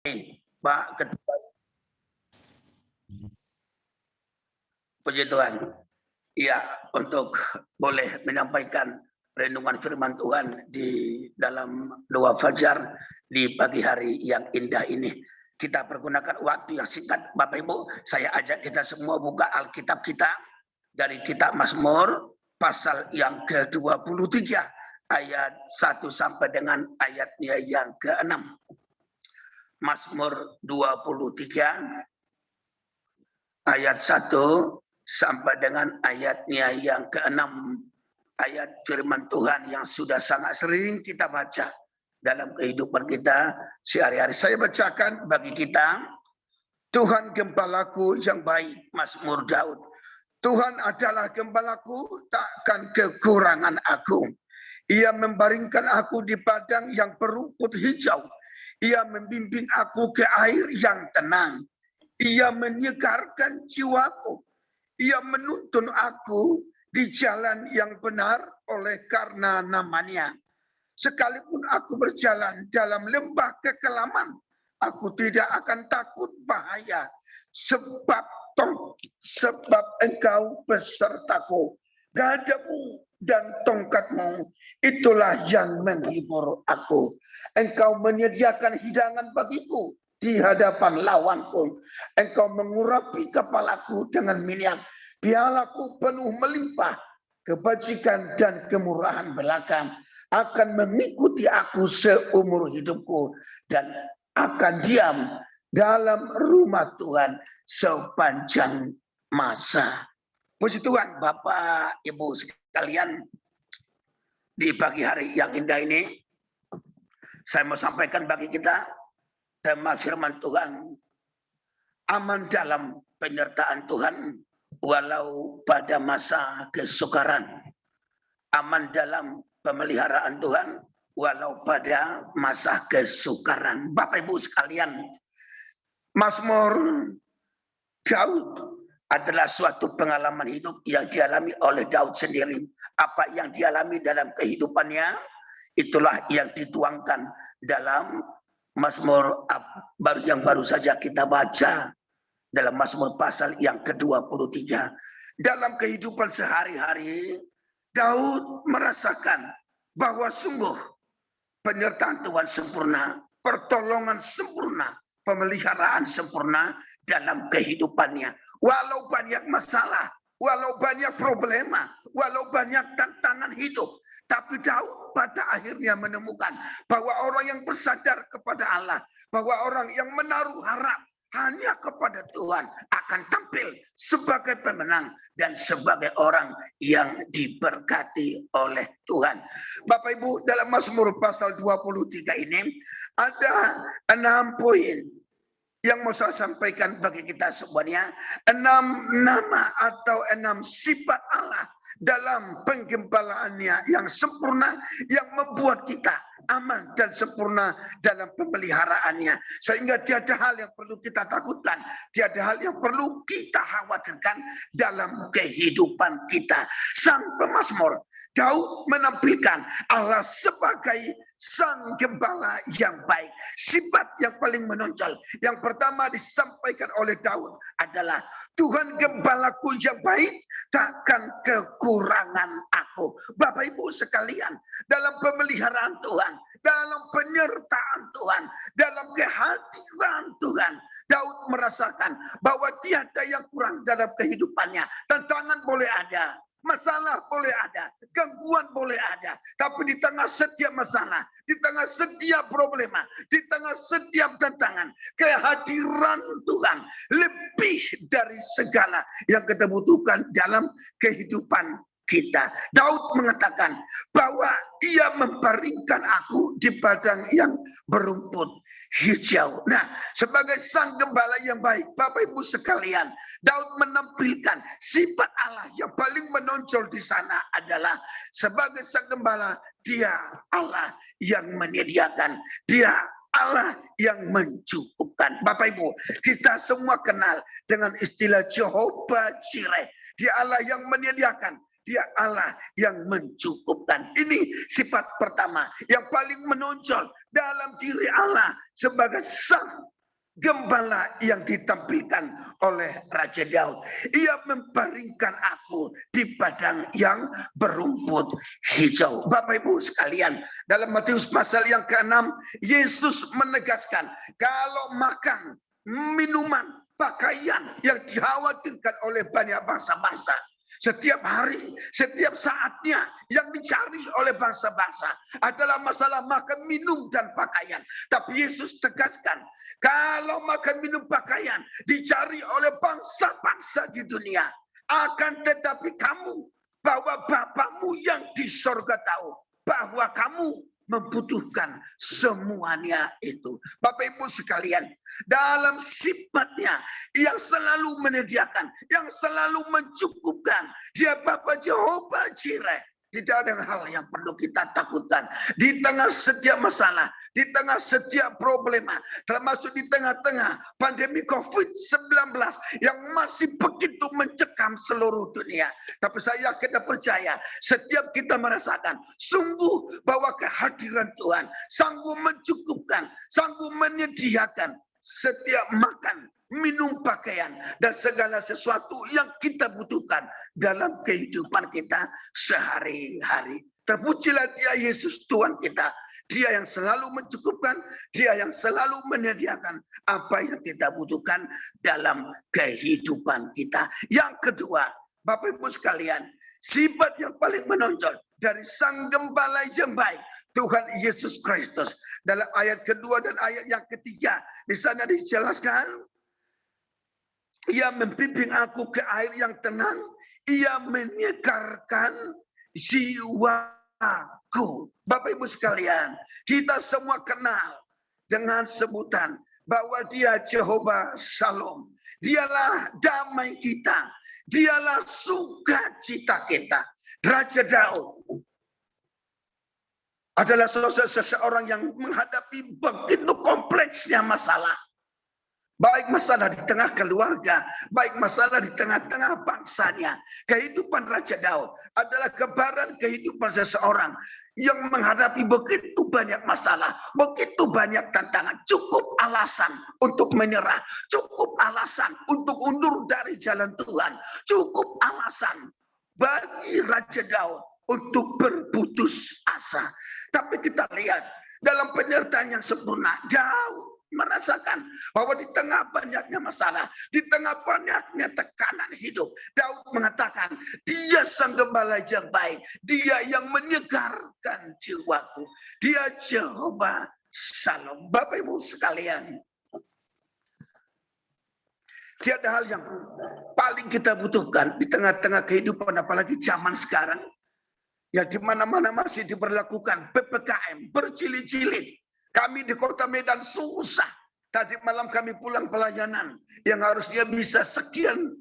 Pak Ketua. Puji Tuhan. Ya, untuk boleh menyampaikan renungan firman Tuhan di dalam doa fajar di pagi hari yang indah ini. Kita pergunakan waktu yang singkat. Bapak Ibu, saya ajak kita semua buka Alkitab kita dari kitab Mazmur pasal yang ke-23 ayat 1 sampai dengan ayatnya yang ke-6. Mazmur 23 ayat 1 sampai dengan ayatnya yang ke-6. Ayat firman Tuhan yang sudah sangat sering kita baca dalam kehidupan kita sehari-hari. Saya bacakan bagi kita. Tuhan gembalaku yang baik, Mazmur Daud. Tuhan adalah gembalaku, takkan kekurangan aku. Ia membaringkan aku di padang yang berumput hijau. Ia membimbing aku ke air yang tenang. Ia menyegarkan jiwaku. Ia menuntun aku di jalan yang benar oleh karena namanya. Sekalipun aku berjalan dalam lembah kekelaman, aku tidak akan takut bahaya, sebab engkau besertaku. Gadamu dan tongkatmu, itulah yang menghibur aku. Engkau menyediakan hidangan bagiku di hadapan lawanku. Engkau mengurapi kepalaku dengan minyak. Pialaku penuh melimpah. Kebajikan dan kemurahan belakang akan mengikuti aku seumur hidupku, dan akan diam dalam rumah Tuhan sepanjang masa. Puji Tuhan, Bapak Ibu sekalian, di pagi hari yang indah ini saya mau sampaikan bagi kita tema firman Tuhan, aman dalam penyertaan Tuhan walau pada masa kesukaran. Aman dalam pemeliharaan Tuhan walau pada masa kesukaran. Bapak Ibu sekalian, Mazmur Daud adalah suatu pengalaman hidup yang dialami oleh Daud sendiri. Apa yang dialami dalam kehidupannya, itulah yang dituangkan dalam Mazmur yang baru saja kita baca, dalam Mazmur pasal yang ke-23. Dalam kehidupan sehari-hari, Daud merasakan bahwa sungguh penyertaan Tuhan sempurna, pertolongan sempurna, pemeliharaan sempurna dalam kehidupannya. Walau banyak masalah, walau banyak problema, walau banyak tantangan hidup, tapi Daud pada akhirnya menemukan bahwa orang yang bersandar kepada Allah, bahwa orang yang menaruh harap hanya kepada Tuhan akan tampil sebagai pemenang dan sebagai orang yang diberkati oleh Tuhan. Bapak Ibu, dalam Mazmur pasal 23 ini ada 6 poin yang mau saya sampaikan bagi kita semuanya. 6 nama atau 6 sifat Allah dalam penggembalaannya yang sempurna, yang membuat kita aman dan sempurna dalam pemeliharaannya. Sehingga tiada hal yang perlu kita takutkan, tiada hal yang perlu kita khawatirkan dalam kehidupan kita. Sang pemazmur Daud menampilkan Allah sebagai sang gembala yang baik. Sifat yang paling menonjol yang pertama disampaikan oleh Daud adalah Tuhan gembalaku yang baik, takkan kekurangan aku. Bapak Ibu sekalian, dalam pemeliharaan Tuhan, dalam penyertaan Tuhan, dalam kehadiran Tuhan, Daud merasakan bahwa tiada yang kurang dalam kehidupannya. Tantangan boleh ada, masalah boleh ada, gangguan boleh ada, tapi di tengah setiap masalah, di tengah setiap problema, di tengah setiap tantangan, kehadiran Tuhan lebih dari segala yang kita butuhkan dalam kehidupan kita. Daud mengatakan bahwa ia membaringkan aku di padang yang berumput hijau. Nah, sebagai sang gembala yang baik, Bapak Ibu sekalian, Daud menampilkan sifat Allah yang paling menonjol di sana adalah sebagai sang gembala, dia Allah yang menyediakan, dia Allah yang mencukupkan. Bapak Ibu, kita semua kenal dengan istilah Jehovah Jireh. Dia Allah yang menyediakan, Dia Allah yang mencukupkan. Ini sifat pertama yang paling menonjol dalam diri Allah sebagai sang gembala yang ditampilkan oleh Raja Daud. Ia membaringkan aku di padang yang berumput hijau. Bapak Ibu sekalian, dalam Matius pasal yang ke-6, Yesus menegaskan kalau makan, minuman, pakaian yang dikhawatirkan oleh banyak bangsa-bangsa, setiap hari, setiap saatnya yang dicari oleh bangsa-bangsa adalah masalah makan, minum, dan pakaian. Tapi Yesus tegaskan, kalau makan, minum, pakaian dicari oleh bangsa-bangsa di dunia, akan tetapi kamu, bahwa Bapamu yang di sorga tahu bahwa kamu membutuhkan semuanya itu. Bapak Ibu sekalian, dalam sifatnya yang selalu menyediakan, yang selalu mencukupkan, Dia Bapa Jehovah Jireh. Tidak ada hal yang perlu kita takutkan. Di tengah setiap masalah, di tengah setiap problema, termasuk di tengah-tengah pandemi COVID-19 yang masih begitu mencekam seluruh dunia. Tapi saya yakin percaya, setiap kita merasakan sungguh bahwa kehadiran Tuhan sanggup mencukupkan, sanggup menyediakan setiap makan, minum, pakaian, dan segala sesuatu yang kita butuhkan dalam kehidupan kita sehari-hari. Terpujilah Dia Yesus Tuhan kita. Dia yang selalu mencukupkan, Dia yang selalu menyediakan apa yang kita butuhkan dalam kehidupan kita. Yang kedua, Bapak Ibu sekalian, sifat yang paling menonjol dari Sang Gembala yang baik, Tuhan Yesus Kristus. Dalam ayat kedua dan ayat yang ketiga, di sana dijelaskan, Ia membimbing aku ke air yang tenang. Ia menyegarkan jiwaku. Bapak Ibu sekalian, kita semua kenal dengan sebutan bahwa Dia Jehovah Shalom. Dialah damai kita. Dialah sukacita kita. Raja Daud adalah seseorang yang menghadapi begitu kompleksnya masalah. Baik masalah di tengah keluarga, baik masalah di tengah-tengah bangsanya. Kehidupan Raja Daud adalah gambaran kehidupan seseorang yang menghadapi begitu banyak masalah, begitu banyak tantangan. Cukup alasan untuk menyerah, cukup alasan untuk undur dari jalan Tuhan, cukup alasan bagi Raja Daud untuk berputus asa. Tapi kita lihat dalam penyertaan yang sempurna, Daud merasakan bahwa di tengah banyaknya masalah, di tengah banyaknya tekanan hidup, Daud mengatakan, Dia Sang Gembala yang baik, Dia yang menyegarkan jiwaku, Dia Jehovah Shalom. Bapak Ibu sekalian, tiada hal yang paling kita butuhkan di tengah-tengah kehidupan, apalagi zaman sekarang, ya di mana-mana masih diberlakukan PPKM berjilid-jilid. Kami di Kota Medan susah. Tadi malam kami pulang pelayanan yang harusnya bisa sekian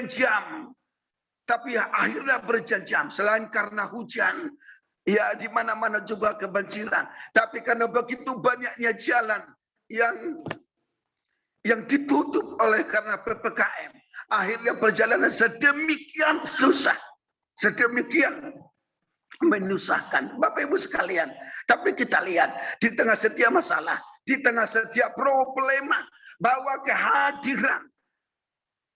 jam, tapi ya akhirnya berjam-jam. Selain karena hujan, ya di mana-mana juga kebanjiran. Tapi karena begitu banyaknya jalan yang ditutup oleh karena PPKM, akhirnya perjalanan sedemikian susah, sedemikian menyusahkan. Bapak Ibu sekalian, tapi kita lihat di tengah setiap masalah, di tengah setiap problema, bahwa kehadiran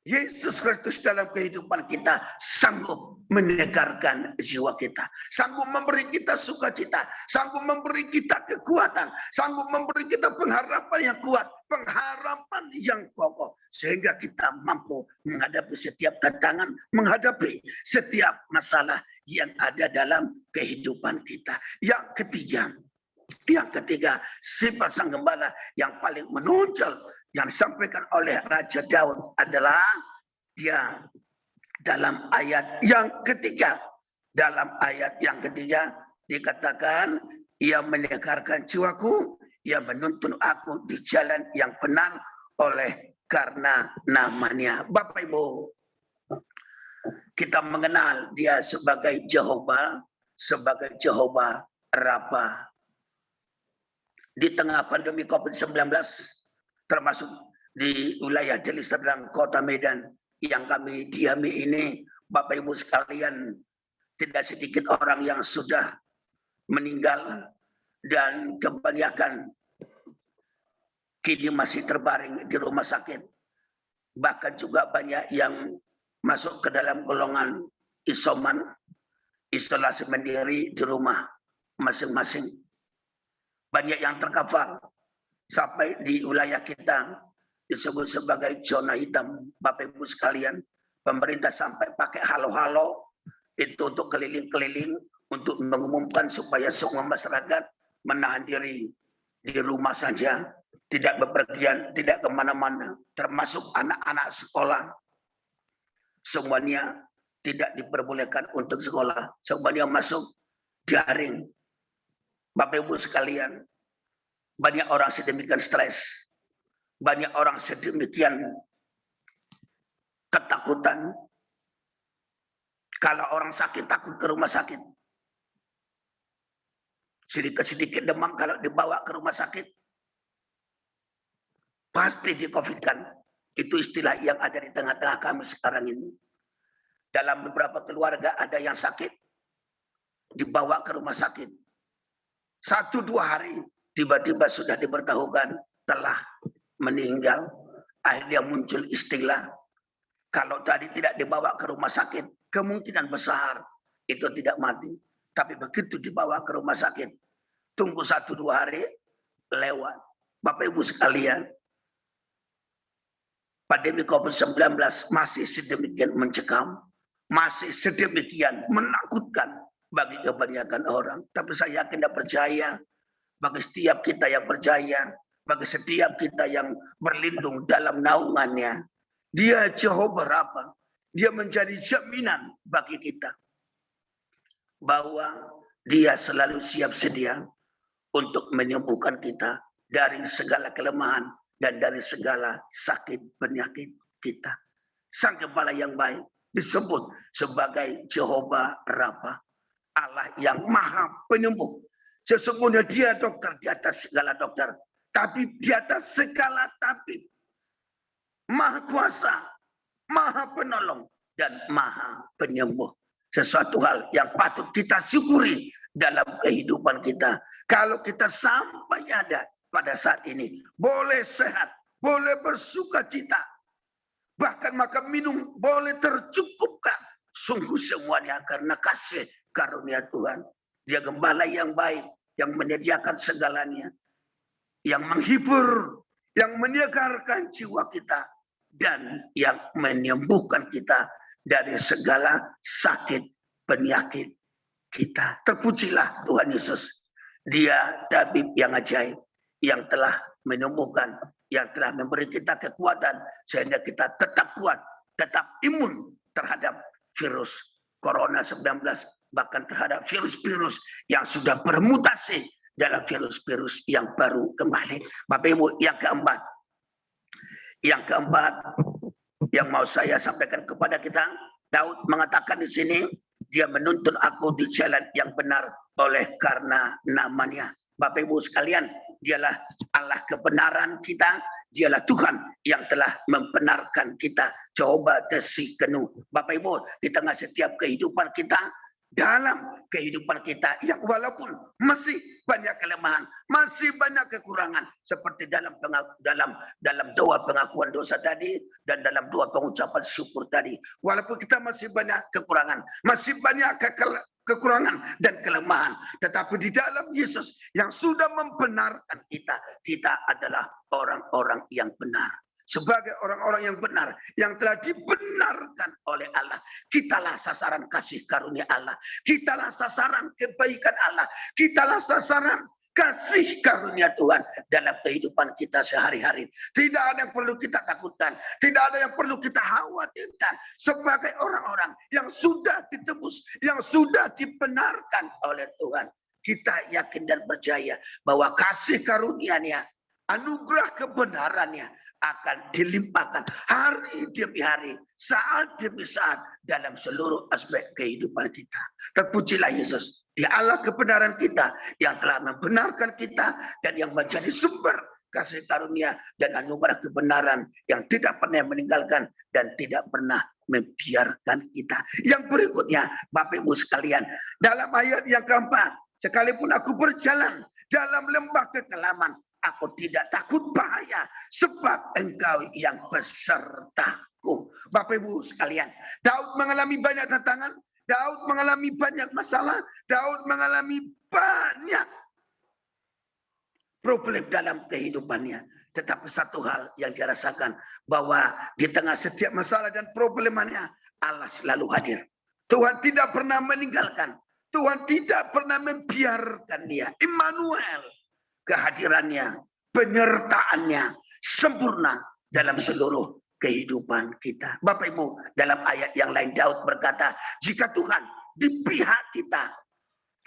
Yesus Kristus dalam kehidupan kita sanggup menyegarkan jiwa kita, sanggup memberi kita sukacita, sanggup memberi kita kekuatan, sanggup memberi kita pengharapan yang kuat, pengharapan yang kokoh, sehingga kita mampu menghadapi setiap tantangan, menghadapi setiap masalah yang ada dalam kehidupan kita. Yang ketiga, sifat Sang Gembala yang paling menonjol yang disampaikan oleh Raja Daud adalah Dia dalam ayat yang ketiga. Dalam ayat yang ketiga dikatakan, Ia menyegarkan jiwaku, Ia menuntun aku di jalan yang benar oleh karena namanya. Bapak Ibu, kita mengenal Dia sebagai Jehovah Rafa. Di tengah pandemi COVID-19, termasuk di wilayah Deli Serdang, Kota Medan yang kami diami ini, Bapak Ibu sekalian, tidak sedikit orang yang sudah meninggal dan kebanyakan kini masih terbaring di rumah sakit. Bahkan juga banyak yang masuk ke dalam golongan isoman, isolasi mandiri di rumah masing-masing. Banyak yang terkapar sampai di wilayah kita disebut sebagai zona hitam. Bapak Ibu sekalian, pemerintah sampai pakai halo-halo itu untuk keliling-keliling untuk mengumumkan supaya semua masyarakat menahan diri di rumah saja, tidak bepergian, tidak kemana-mana, termasuk anak-anak sekolah. Semuanya tidak diperbolehkan untuk sekolah, semuanya masuk daring. Bapak Ibu sekalian, banyak orang sedemikian stres, banyak orang sedemikian ketakutan. Kalau orang sakit takut ke rumah sakit. Sedikit-sedikit demam kalau dibawa ke rumah sakit, pasti di-COVID-kan. Itu istilah yang ada di tengah-tengah kami sekarang ini. Dalam beberapa keluarga ada yang sakit, dibawa ke rumah sakit. 1-2 hari, tiba-tiba sudah diberitahukan telah meninggal. Akhirnya muncul istilah, kalau tadi tidak dibawa ke rumah sakit, kemungkinan besar itu tidak mati. Tapi begitu dibawa ke rumah sakit, tunggu 1-2 hari, lewat. Bapak Ibu sekalian, pandemi COVID-19 masih sedemikian mencekam, masih sedemikian menakutkan bagi kebanyakan orang. Tapi saya yakin dan percaya, bagi setiap kita yang percaya, bagi setiap kita yang berlindung dalam naungannya, Dia Jehovah Rafa, Dia menjadi jaminan bagi kita bahwa Dia selalu siap sedia untuk menyembuhkan kita dari segala kelemahan dan dari segala sakit penyakit kita. Sang Gembala yang baik disebut sebagai Jehovah Rafa, Allah yang Maha Penyembuh. Sesungguhnya Dia dokter di atas segala dokter, tapi di atas segala tabib, Maha Kuasa, Maha Penolong, dan Maha Penyembuh. Sesuatu hal yang patut kita syukuri dalam kehidupan kita. Kalau kita sampai ada pada saat ini, boleh sehat, boleh bersuka cita, bahkan makan minum boleh tercukupkan. Sungguh semuanya karena kasih karunia Tuhan. Dia Gembala yang baik, yang menyediakan segalanya, yang menghibur, yang menyegarkan jiwa kita, dan yang menyembuhkan kita dari segala sakit penyakit kita. Terpujilah Tuhan Yesus. Dia tabib yang ajaib, yang telah menyembuhkan, yang telah memberi kita kekuatan sehingga kita tetap kuat, tetap imun terhadap virus Corona 19, bahkan terhadap virus-virus yang sudah bermutasi dalam virus-virus yang baru kembali. Bapak Ibu, yang keempat yang mau saya sampaikan kepada kita, Daud mengatakan di sini, Dia menuntun aku di jalan yang benar oleh karena namanya. Bapak Ibu sekalian, Dialah Allah kebenaran kita, Dialah Tuhan yang telah membenarkan kita. Coba Tsikenu. Bapak Ibu, di tengah setiap kehidupan kita, dalam kehidupan kita yang walaupun masih banyak kelemahan, masih banyak kekurangan, seperti dalam doa pengakuan dosa tadi dan dalam doa pengucapan syukur tadi, walaupun kita masih banyak kekurangan, masih banyak kekurangan dan kelemahan, tetapi di dalam Yesus yang sudah membenarkan kita adalah orang-orang yang benar. Sebagai orang-orang yang benar, yang telah dibenarkan oleh Allah, kitalah sasaran kasih karunia Allah, kitalah sasaran kebaikan Allah, kitalah sasaran kasih karunia Tuhan dalam kehidupan kita sehari-hari. Tidak ada yang perlu kita takutkan, tidak ada yang perlu kita khawatirkan sebagai orang-orang yang sudah ditebus, yang sudah dibenarkan oleh Tuhan. Kita yakin dan percaya bahwa kasih karunia-Nya, anugerah kebenarannya akan dilimpahkan hari demi hari, saat demi saat dalam seluruh aspek kehidupan kita. Terpujilah Yesus, Dia Allah kebenaran kita, yang telah membenarkan kita dan yang menjadi sumber kasih karunia dan anugerah kebenaran yang tidak pernah meninggalkan dan tidak pernah membiarkan kita. Yang berikutnya, Bapak Ibu sekalian, dalam ayat yang keempat, sekalipun aku berjalan dalam lembah kekelaman, aku tidak takut bahaya, sebab Engkau yang besertaku. Bapak Ibu sekalian, Daud mengalami banyak tantangan, Daud mengalami banyak masalah, Daud mengalami banyak problem dalam kehidupannya. Tetapi satu hal yang dia rasakan, bahwa di tengah setiap masalah dan problemannya, Allah selalu hadir. Tuhan tidak pernah meninggalkan. Tuhan tidak pernah membiarkan dia. Immanuel, kehadirannya, penyertaannya sempurna dalam seluruh kehidupan kita. Bapak Ibu, dalam ayat yang lain Daud berkata, jika Tuhan di pihak kita,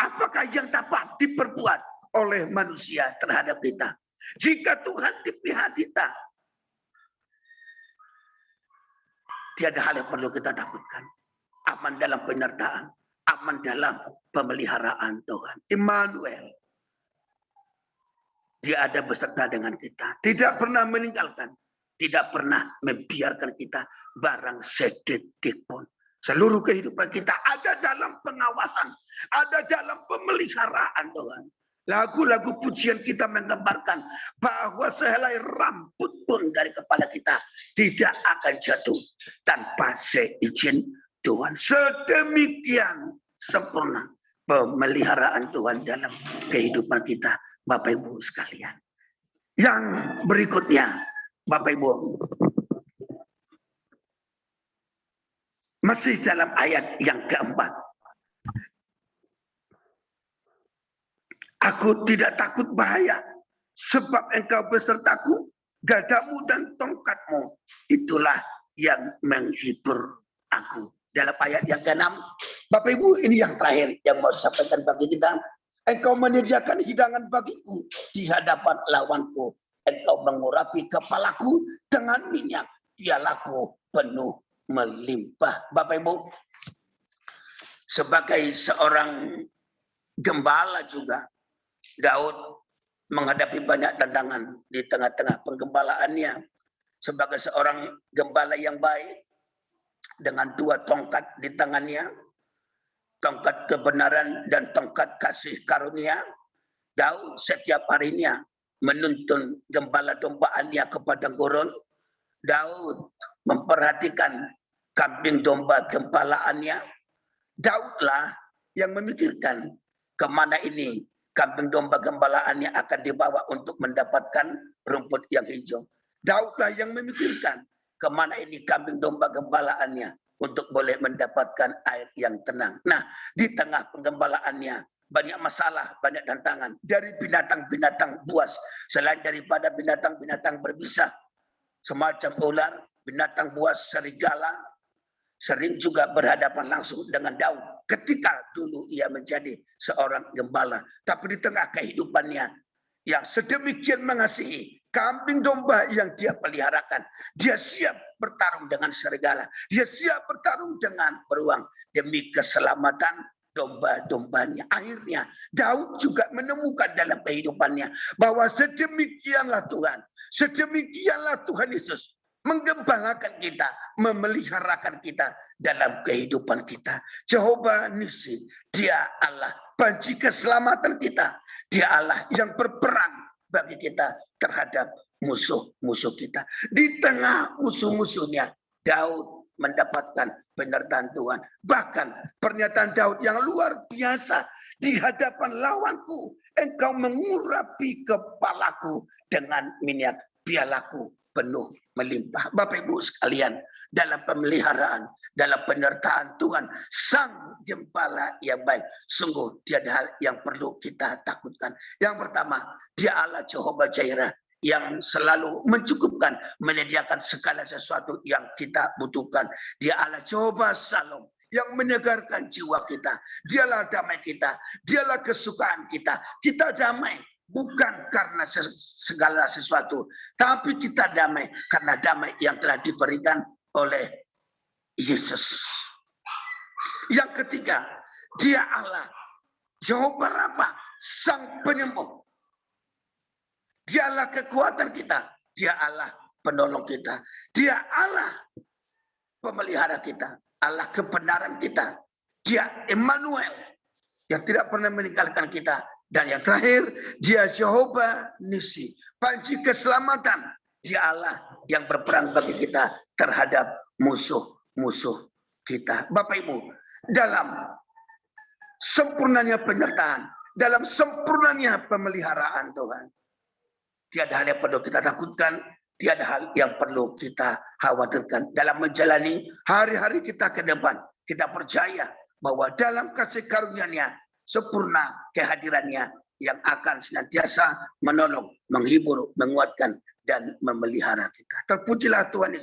apakah yang dapat diperbuat oleh manusia terhadap kita? Jika Tuhan di pihak kita, tiada hal yang perlu kita takutkan. Aman dalam penyertaan, aman dalam pemeliharaan Tuhan. Immanuel, dia ada beserta dengan kita, tidak pernah meninggalkan, tidak pernah membiarkan kita barang sedetik pun. Seluruh kehidupan kita ada dalam pengawasan, ada dalam pemeliharaan Tuhan. Lagu-lagu pujian kita menggambarkan bahwa sehelai rambut pun dari kepala kita tidak akan jatuh tanpa seizin Tuhan. Sedemikian sempurna pemeliharaan Tuhan dalam kehidupan kita, Bapak Ibu sekalian. Yang berikutnya, Bapak Ibu, masih dalam ayat yang keempat. Aku tidak takut bahaya, sebab Engkau besertaku, gadamu dan tongkatmu, itulah yang menghibur aku. Dalam ayat yang ke-6, Bapak Ibu, ini yang terakhir yang mau saya sampaikan bagi kita. Engkau menyediakan hidangan bagiku di hadapan lawanku. Engkau mengurapi kepalaku dengan minyak, pialaku penuh melimpah. Bapak Ibu, sebagai seorang gembala juga, Daud menghadapi banyak tantangan di tengah-tengah penggembalaannya. Sebagai seorang gembala yang baik, dengan 2 tongkat di tangannya, tongkat kebenaran dan tongkat kasih karunia, Daud setiap harinya menuntun gembala dombaannya ke padang gurun. Daud memperhatikan kambing domba gembalaannya. Daudlah yang memikirkan kemana ini kambing domba gembalaannya akan dibawa untuk mendapatkan rumput yang hijau. Daudlah yang memikirkan kemana ini kambing domba gembalaannya untuk boleh mendapatkan air yang tenang. Nah, di tengah penggembalaannya banyak masalah, banyak tantangan dari binatang-binatang buas. Selain daripada binatang-binatang berbisa, semacam ular, binatang buas, serigala, sering juga berhadapan langsung dengan Daud ketika dulu ia menjadi seorang gembala. Tapi di tengah kehidupannya yang sedemikian mengasihi kambing domba yang dia peliharakan, dia siap bertarung dengan serigala, dia siap bertarung dengan beruang demi keselamatan domba-dombanya. Akhirnya Daud juga menemukan dalam kehidupannya bahwa sedemikianlah Tuhan Yesus menggembalakan kita, memeliharakan kita dalam kehidupan kita. Jehovah Nisi, dia Allah panci keselamatan kita. Dia Allah yang berperang bagi kita terhadap musuh-musuh kita. Di tengah musuh-musuhnya, Daud mendapatkan penyertaan Tuhan. Bahkan pernyataan Daud yang luar biasa, di hadapan lawanku, Engkau mengurapi kepalaku dengan minyak, pialaku penuh melimpah. Bapak Ibu sekalian, dalam pemeliharaan, dalam penyertaan Tuhan, Sang Gembala yang baik, sungguh tiada hal yang perlu kita takutkan. Yang pertama, Dia Allah Jehovah Jireh yang selalu mencukupkan, menyediakan segala sesuatu yang kita butuhkan. Dia Allah Jehovah Shalom yang menyegarkan jiwa kita. Dialah damai kita, dialah kesukaan kita. Kita damai bukan karena segala sesuatu, tapi kita damai karena damai yang telah diberikan oleh Yesus. Yang ketiga, Dia Allah Jehovah Rafa, Sang Penyembuh. Dialah kekuatan kita, Dia Allah penolong kita, Dia Allah pemelihara kita, Allah kebenaran kita. Dia Emmanuel yang tidak pernah meninggalkan kita. Dan yang terakhir, dia Jehovah Nisi, panji keselamatan. Dia Allah yang berperang bagi kita terhadap musuh-musuh kita. Bapak Ibu, dalam sempurnanya penyertaan, dalam sempurnanya pemeliharaan Tuhan, tiada hal yang perlu kita takutkan, tiada hal yang perlu kita khawatirkan. Dalam menjalani hari-hari kita ke depan, kita percaya bahwa dalam kasih karunia-Nya, sempurna kehadirannya yang akan senantiasa menolong, menghibur, menguatkan, dan memelihara kita. Terpujilah Tuhan Yesus.